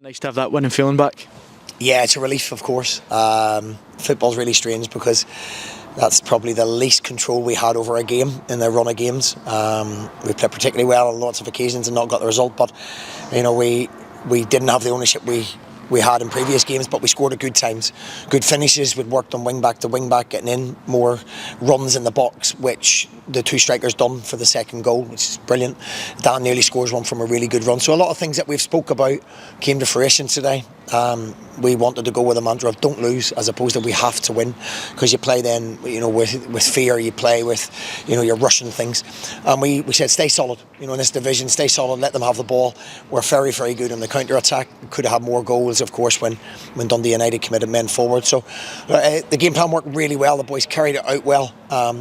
Nice to have that winning feeling back. Yeah, it's a relief, of course. Football's really strange because that's probably the least control we had over a game in the run of games. We played particularly well on lots of occasions and not got the result, but we didn't have the ownership we had in previous games, but we scored at good times, good finishes. We'd worked on wing back to wing back, getting in more runs in the box, which the two strikers done for the second goal, which is brilliant. Dan nearly scores one from a really good run. So a lot of things that we've spoke about came to fruition today. We wanted to go with a mantra of don't lose, as opposed to we have to win, because you play then with fear, you play with you're rushing things, and we said stay solid in this division, stay solid, let them have the ball. We're very, very good on the counter attack. We could have had more goals, of course, when Dundee United committed men forward. So the game plan worked really well. The boys carried it out well.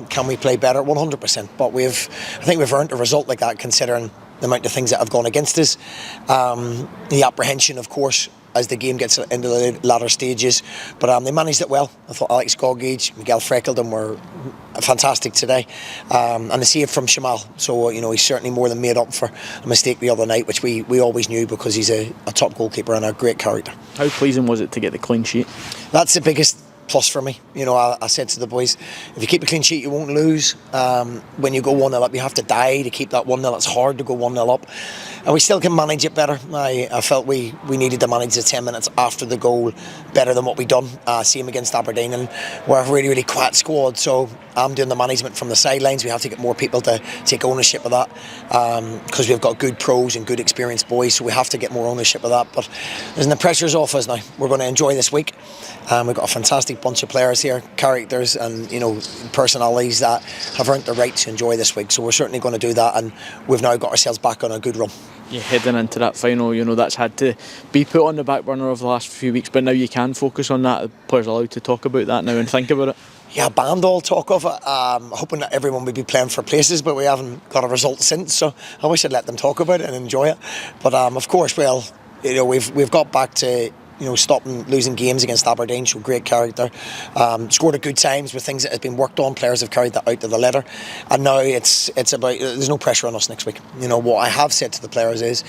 Can we play better? 100%, but I think we've earned a result like that, considering the amount of things that have gone against us. The apprehension, of course, as the game gets into the latter stages, but they managed it well. I thought Alex Goggage, Miguel Freckleton were fantastic today, and the save from Shamal. So he's certainly more than made up for a mistake the other night, which we always knew, because he's a top goalkeeper and a great character. How pleasing was it to get the clean sheet? That's the biggest plus for me. I said to the boys, if you keep a clean sheet, you won't lose. When you go 1-0 up, you have to die to keep that 1-0. It's hard to go 1-0 up, and we still can manage it better. I felt we needed to manage the 10 minutes after the goal better than what we done. Same against Aberdeen, and we're a really, really quiet squad, so I'm doing the management from the sidelines. We have to get more people to take ownership of that, because we've got good pros and good experienced boys, so we have to get more ownership of that. But the pressure's off us now. We're going to enjoy this week. We've got a fantastic bunch of players here, characters and personalities that have earned the right to enjoy this week. So we're certainly going to do that, and we've now got ourselves back on a good run. You're heading into that final, that's had to be put on the back burner over the last few weeks, but now you can focus on that. The players are allowed to talk about that now and think about it. Yeah, banned all talk of it. Hoping that everyone would be playing for places, but we haven't got a result since, so I wish I'd let them talk about it and enjoy it. But of course, we've got back to stopping losing games against Aberdeen. Showed great character, scored at good times with things that have been worked on. Players have carried that out to the letter, and now it's about, there's no pressure on us next week. What I have said to the players is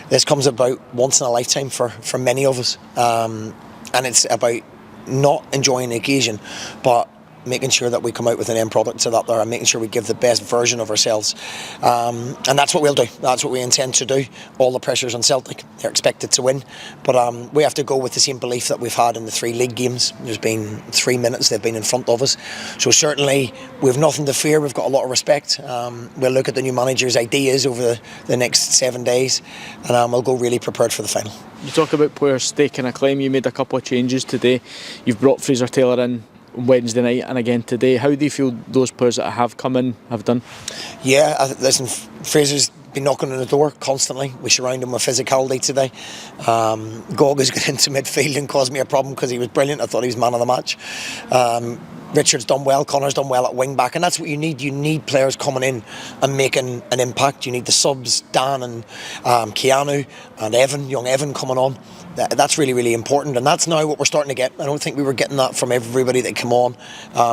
this comes about once in a lifetime for many of us, and it's about not enjoying the occasion, but making sure that we come out with an end product to that there, and making sure we give the best version of ourselves, and that's what we'll do. That's what we intend to do. All the pressure's on Celtic. They're expected to win, but we have to go with the same belief that we've had in the 3 league games. There's been 3 minutes they've been in front of us, so certainly we've nothing to fear. We've got a lot of respect. We'll look at the new manager's ideas over the next 7 days, and we'll go really prepared for the final. You talk about players staking a claim. You made a couple of changes today. You've brought Fraser Taylor in Wednesday night and again today. How do you feel those players that have come in have done? Yeah, listen, Fraser's been knocking on the door constantly. We surround him with physicality today. Gog has got into midfield and caused me a problem because he was brilliant. I thought he was man of the match. Richard's done well, Connor's done well at wing back, and that's what you need. You need players coming in and making an impact. You need the subs, Dan and Keanu and young Evan coming on. That's really, really important, and that's now what we're starting to get. I don't think we were getting that from everybody that came on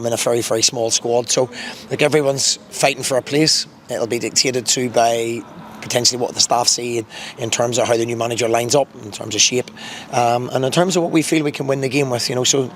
in a very, very small squad. So everyone's fighting for a place. It'll be dictated to by potentially what the staff see in terms of how the new manager lines up, in terms of shape, and in terms of what we feel we can win the game with. So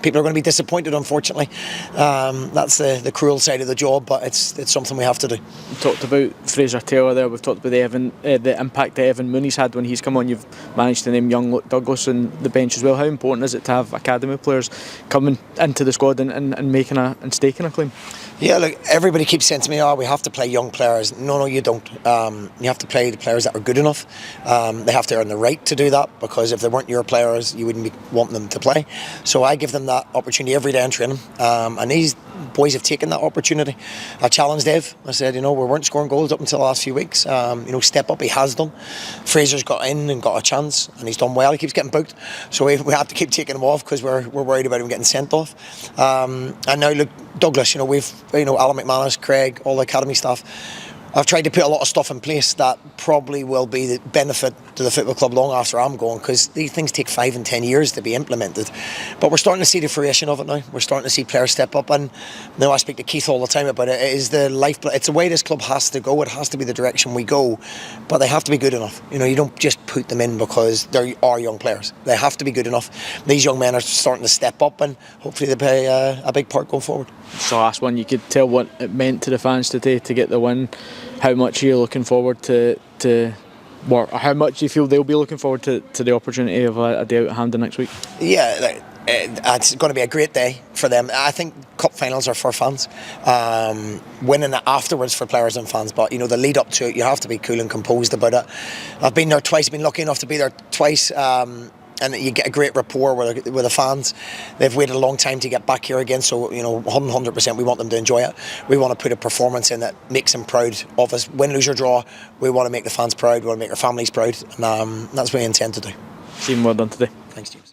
people are going to be disappointed, unfortunately. That's the cruel side of the job, but it's something we have to do. We talked about Fraser Taylor there. We've talked about the impact that Evan Mooney's had when he's come on. You've managed to name young Luke Douglas on the bench as well. How important is it to have academy players coming into the squad and making and staking a claim? Yeah, look, everybody keeps saying to me, we have to play young players. No, you don't. You have to play the players that are good enough. They have to earn the right to do that, because if they weren't your players, you wouldn't be wanting them to play. So I give them that opportunity every day in training, and these boys have taken that opportunity. I challenged Ev. I said, we weren't scoring goals up until the last few weeks. Step up. He has done. Fraser's got in and got a chance, and he's done well. He keeps getting booked, so we have to keep taking him off because we're worried about him getting sent off. And now look, Douglas. We've Alan McManus, Craig, all the academy staff. I've tried to put a lot of stuff in place that probably will be the benefit to the football club long after I'm gone, because these things take 5 and 10 years to be implemented. But we're starting to see the fruition of it now. We're starting to see players step up, and I speak to Keith all the time about it. It is the lifeblood. It's the way this club has to go. It has to be the direction we go, but they have to be good enough. You don't just put them in because they are young players. They have to be good enough. These young men are starting to step up, and hopefully they play a big part going forward. So last one, you could tell what it meant to the fans today to get the win. How much are you looking forward to or how much do you feel they'll be looking forward to the opportunity of a day out at Hampden next week? Yeah, it's going to be a great day for them. I think cup finals are for fans, winning it afterwards for players and fans, but the lead up to it, you have to be cool and composed about it. I've been there twice, been lucky enough to be there twice, and you get a great rapport with the fans. They've waited a long time to get back here again, so 100% we want them to enjoy it. We want to put a performance in that makes them proud of us. Win, lose or draw, we want to make the fans proud, we want to make their families proud, and that's what we intend to do. Stephen, well done today. Thanks, James.